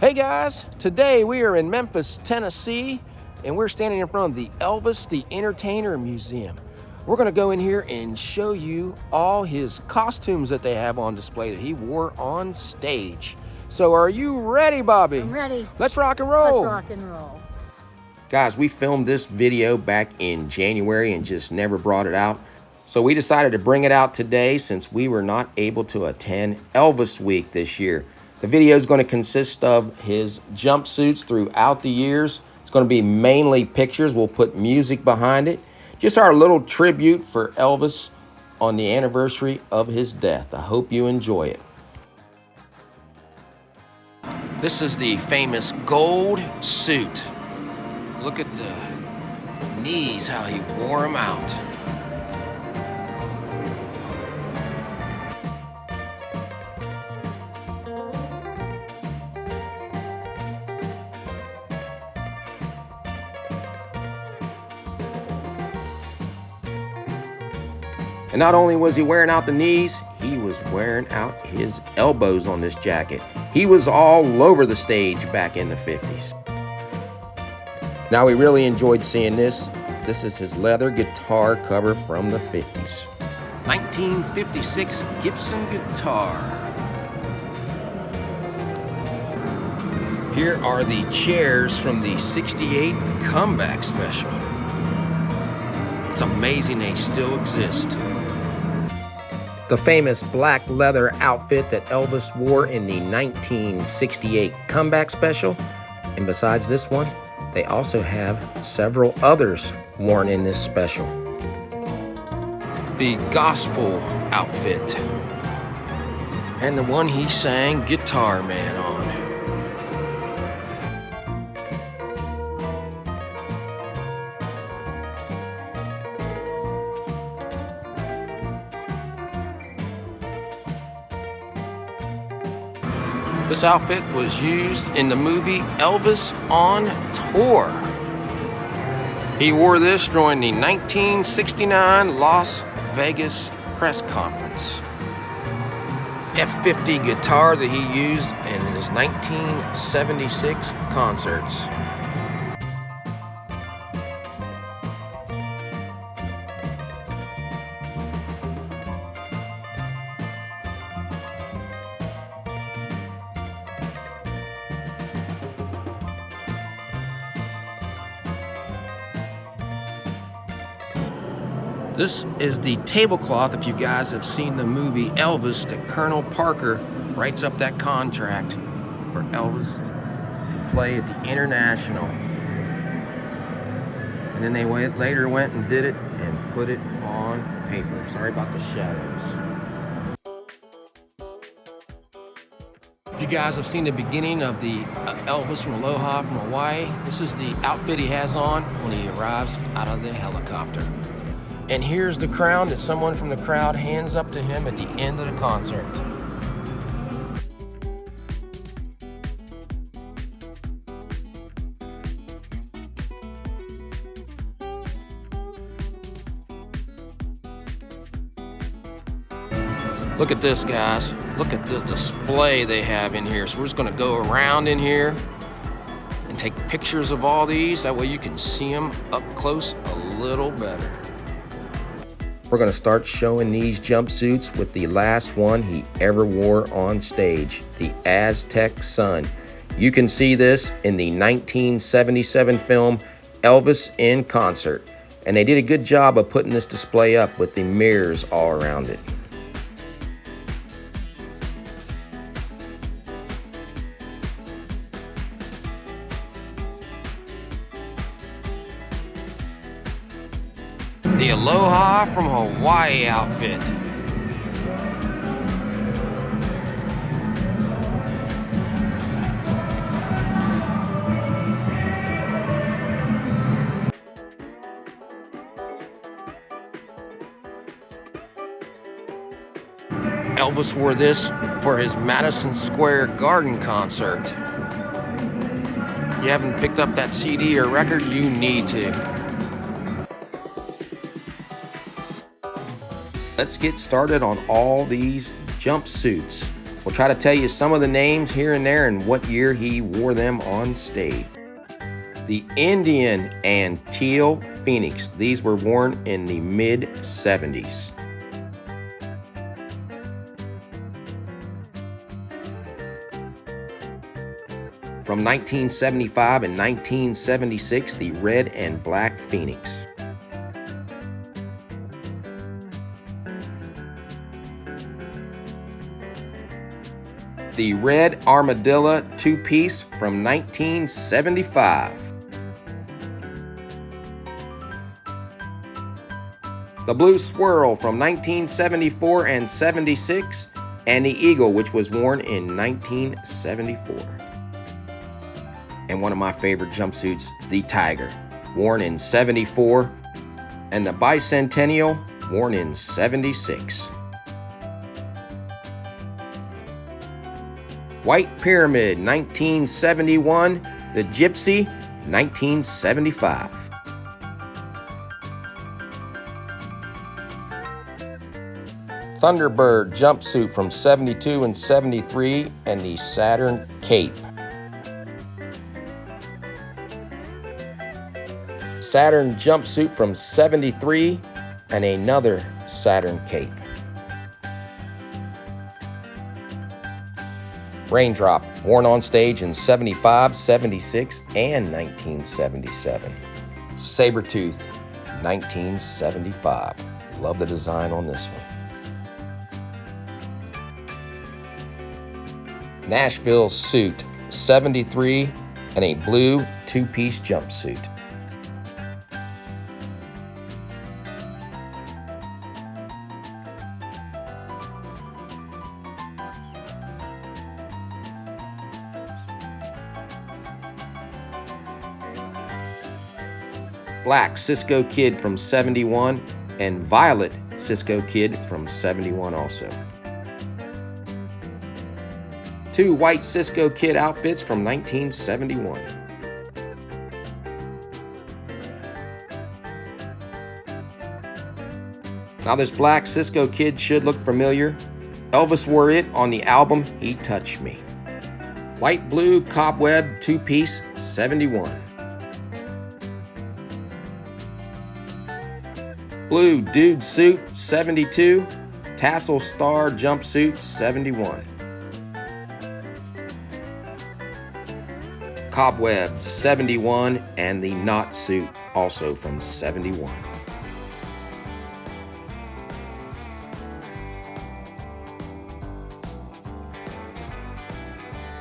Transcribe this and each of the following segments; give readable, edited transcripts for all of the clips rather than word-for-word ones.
Hey guys, today we are in Memphis, Tennessee, and we're standing in front of the Elvis the Entertainer Museum. We're gonna go in here and show you all his costumes that they have on display that he wore on stage. So are you ready, Bobby? I'm ready. Let's rock and roll. Let's rock and roll. Guys, we filmed this video back in January and just never brought it out. So we decided to bring it out today since we were not able to attend Elvis Week this year. The video is going to consist of his jumpsuits throughout the years. It's going to be mainly pictures. We'll put music behind it. Just our little tribute for Elvis on the anniversary of his death. I hope you enjoy it. This is the famous gold suit. Look at the knees, how he wore them out. And not only was he wearing out the knees, he was wearing out his elbows on this jacket. He was all over the stage back in the 50s. Now, we really enjoyed seeing this. This is his leather guitar cover from the 50s. 1956 Gibson guitar. Here are the chairs from the 68 comeback special. It's amazing they still exist. The famous black leather outfit that Elvis wore in the 1968 comeback special. And besides this one, they also have several others worn in this special. The gospel outfit. And the one he sang Guitar Man on. This outfit was used in the movie Elvis on Tour. He wore this during the 1969 Las Vegas press conference. F-50 guitar that he used in his 1976 concerts. This is the tablecloth, if you guys have seen the movie Elvis, that Colonel Parker writes up that contract for Elvis to play at the International. And then they later went and did it and put it on paper. Sorry about the shadows. You guys have seen the beginning of the Elvis from Aloha from Hawaii. This is the outfit he has on when he arrives out of the helicopter. And here's the crown that someone from the crowd hands up to him at the end of the concert. Look at this, guys. Look at the display they have in here. So we're just gonna go around in here and take pictures of all these. That way you can see them up close a little better. We're gonna start showing these jumpsuits with the last one he ever wore on stage, the Aztec Sun. You can see this in the 1977 film Elvis in Concert. And they did a good job of putting this display up with the mirrors all around it. The Aloha from Hawaii outfit. Elvis wore this for his Madison Square Garden concert. You haven't picked up that CD or record, you need to. Let's get started on all these jumpsuits. We'll try to tell you some of the names here and there and what year he wore them on stage. The Indian and Teal Phoenix. These were worn in the mid-70s. From 1975 and 1976, the Red and Black Phoenix. The Red Armadillo two-piece from 1975. The Blue Swirl from 1974 and 76, and the Eagle, which was worn in 1974. And one of my favorite jumpsuits, the Tiger, worn in 74, and the Bicentennial, worn in 76. White Pyramid, 1971, the Gypsy, 1975. Thunderbird jumpsuit from 72 and 73, and the Saturn Cape. Saturn jumpsuit from 73, and another Saturn Cape. Raindrop, worn on stage in 75, 76, and 1977. Sabretooth, 1975. Love the design on this one. Nashville suit, 73, and a blue two-piece jumpsuit. Black Cisco Kid from 71, and Violet Cisco Kid from 71 also. Two white Cisco Kid outfits from 1971. Now this black Cisco Kid should look familiar. Elvis wore it on the album He Touched Me. Light blue cobweb two-piece, 71. Blue dude suit, 72. Tassel star jumpsuit, 71. Cobweb, 71, and the knot suit, also from 71.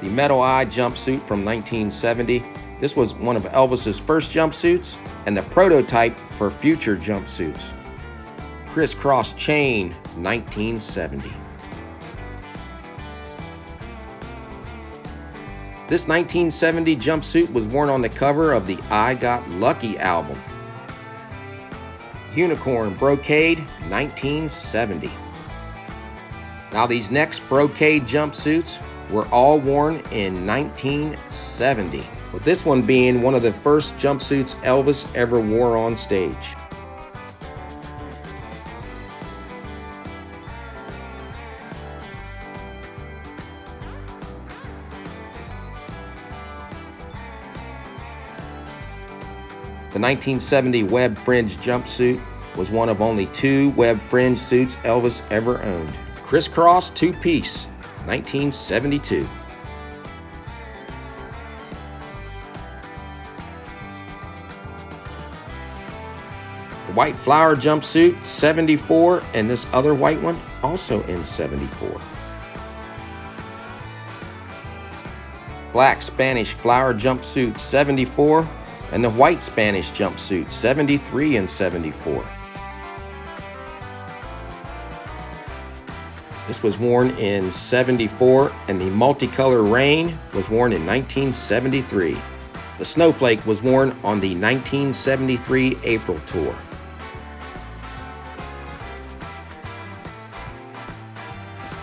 The Metal Eye jumpsuit from 1970. This was one of Elvis's first jumpsuits and the prototype for future jumpsuits. Crisscross chain, 1970. This 1970 jumpsuit was worn on the cover of the I Got Lucky album. Unicorn brocade, 1970. Now these next brocade jumpsuits were all worn in 1970, with this one being one of the first jumpsuits Elvis ever wore on stage. The 1970 web fringe jumpsuit was one of only two web fringe suits Elvis ever owned. Crisscross two-piece, 1972. The white flower jumpsuit, 74, and this other white one also in 74. Black Spanish flower jumpsuit, 74. And the white Spanish jumpsuit, 73 and 74. This was worn in 74, and the multicolor rain was worn in 1973. The snowflake was worn on the 1973 April tour.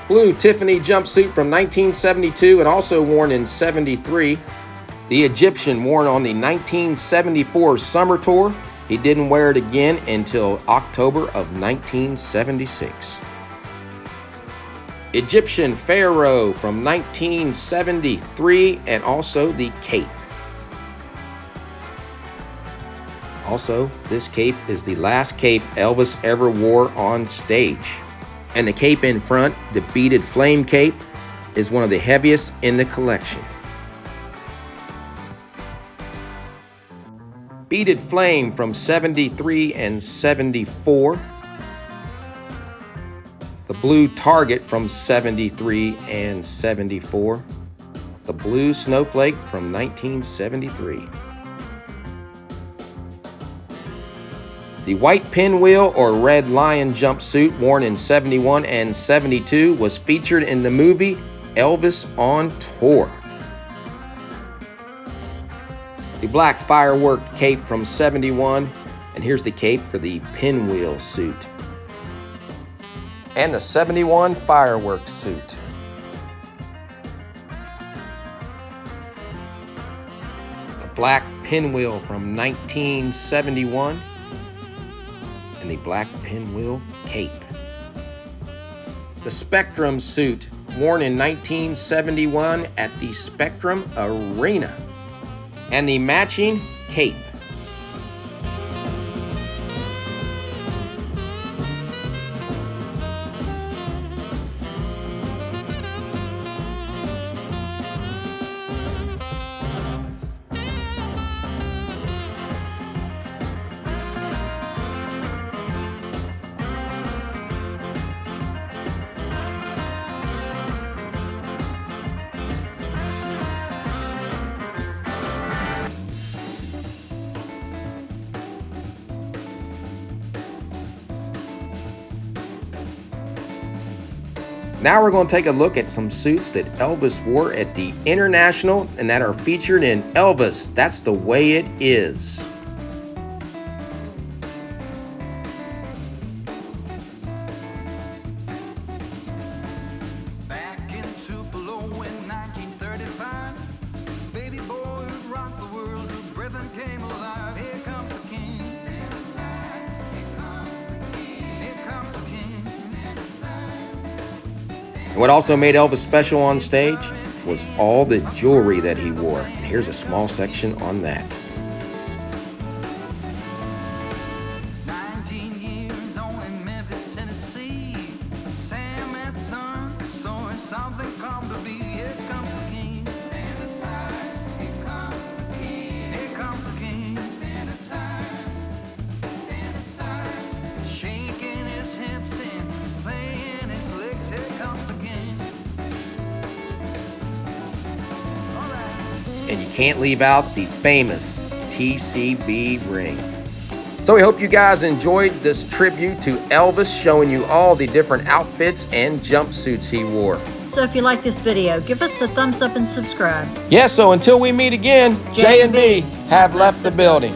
Blue Tiffany jumpsuit from 1972 and also worn in 73. The Egyptian, worn on the 1974 summer tour. He didn't wear it again until October of 1976. Egyptian Pharaoh from 1973, and also the cape. Also, this cape is the last cape Elvis ever wore on stage. And the cape in front, the beaded flame cape, is one of the heaviest in the collection. Beaded flame from 73 and 74. The blue target from 73 and 74. The blue snowflake from 1973. The white pinwheel or red lion jumpsuit worn in 71 and 72 was featured in the movie Elvis on Tour. The black firework cape from 71, and here's the cape for the pinwheel suit. And the 71 fireworks suit. The black pinwheel from 1971. And the black pinwheel cape. The Spectrum suit worn in 1971 at the Spectrum Arena. And the matching cape. Now we're going to take a look at some suits that Elvis wore at the International and that are featured in Elvis, That's the Way It Is. Back in Tupelo in 1935, baby boy who rocked the world, whose rhythm came alive. Here comes the king, stand aside. Here comes the king, here comes the king, stand aside. And what also made Elvis special on stage was all the jewelry that he wore. And here's a small section on that. 19 years old in Memphis, Tennessee. Sam and son, so it's something come to be. Here comes the king, stand aside. Here comes the king, here comes the king, stand aside. Stand aside. Shaking his hips and playing his licks. Here comes the king. All right. And you can't leave out the famous TCB ring. So we hope you guys enjoyed this tribute to Elvis, showing you all the different outfits and jumpsuits he wore. So if you like this video, give us a thumbs up and subscribe. Yeah, so until we meet again, J and B have left the building.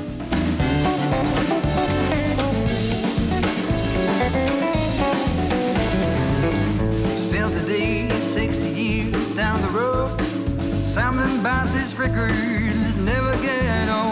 Still today, 60 years down the road, something about this record is never get old.